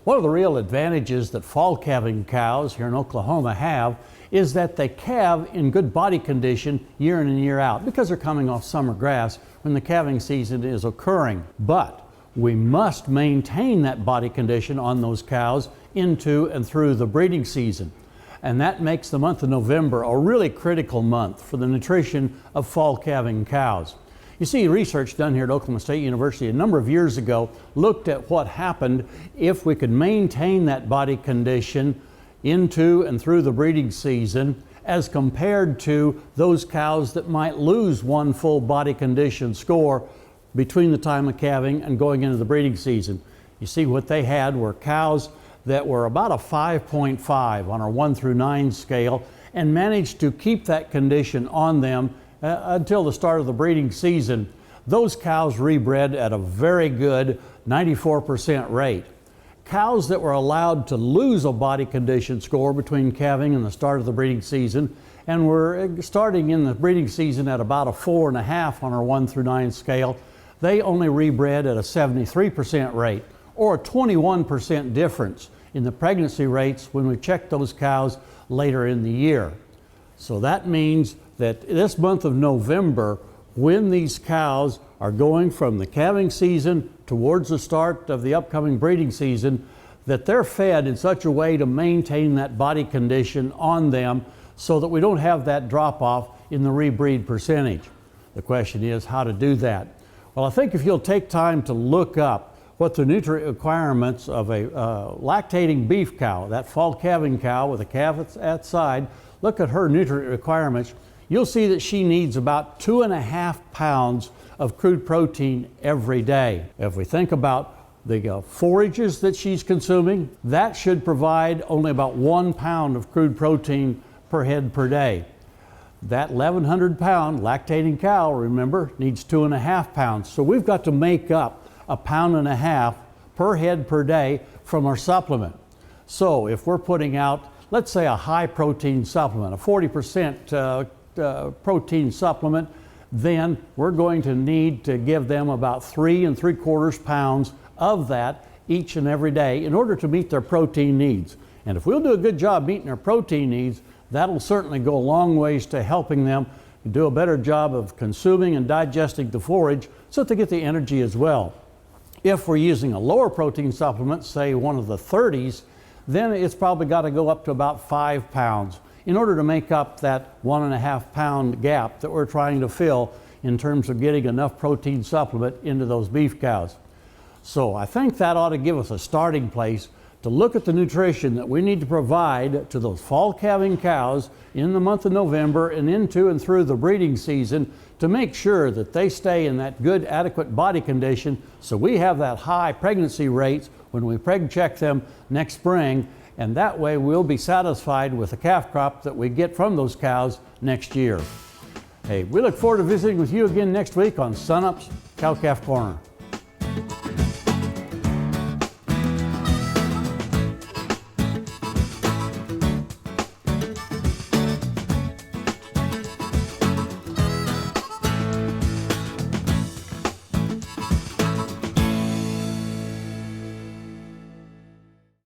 One of the real advantages that fall calving cows here in Oklahoma have is that they calve in good body condition year in and year out because they're coming off summer grass when the calving season is occurring. But we must maintain that body condition on those cows into and through the breeding season. And that makes the month of November a really critical month for the nutrition of fall calving cows. You see, research done here at Oklahoma State University a number of years ago looked at what happened if we could maintain that body condition into and through the breeding season as compared to those cows that might lose one full body condition score between the time of calving and going into the breeding season. You see, what they had were cows that were about a 5.5 on our 1 through 9 scale and managed to keep that condition on them until the start of the breeding season. Those cows rebred at a very good 94% rate. Cows that were allowed to lose a body condition score between calving and the start of the breeding season and were starting in the breeding season at about a 4.5 on our 1 through 9 scale, they only rebred at a 73% rate, or a 21% difference in the pregnancy rates when we checked those cows later in the year. So that means that this month of November, when these cows are going from the calving season towards the start of the upcoming breeding season, that they're fed in such a way to maintain that body condition on them so that we don't have that drop off in the rebreed percentage. The question is how to do that. Well, I think if you'll take time to look up what the nutrient requirements of a lactating beef cow, that fall calving cow with a calf at side, look at her nutrient requirements, you'll see that she needs about 2.5 pounds of crude protein every day. If we think about the forages that she's consuming, that should provide only about 1 pound of crude protein per head per day. That 1,100 pound lactating cow, remember, needs 2.5 pounds. So we've got to make up 1.5 pounds per head per day from our supplement. So if we're putting out, let's say, a high protein supplement, a 40% protein supplement, then we're going to need to give them about 3¾ pounds of that each and every day in order to meet their protein needs. And if we'll do a good job meeting their protein needs, that'll certainly go a long ways to helping them do a better job of consuming and digesting the forage so that they get the energy as well. If we're using a lower protein supplement, say one of the 30s, then it's probably got to go up to about 5 pounds in order to make up that 1.5 pound gap that we're trying to fill in terms of getting enough protein supplement into those beef cows. So I think that ought to give us a starting place to look at the nutrition that we need to provide to those fall calving cows in the month of November and into and through the breeding season to make sure that they stay in that good, adequate body condition so we have that high pregnancy rates when we preg check them next spring, and that way we'll be satisfied with the calf crop that we get from those cows next year. Hey, we look forward to visiting with you again next week on Sunup's Cow Calf Corner.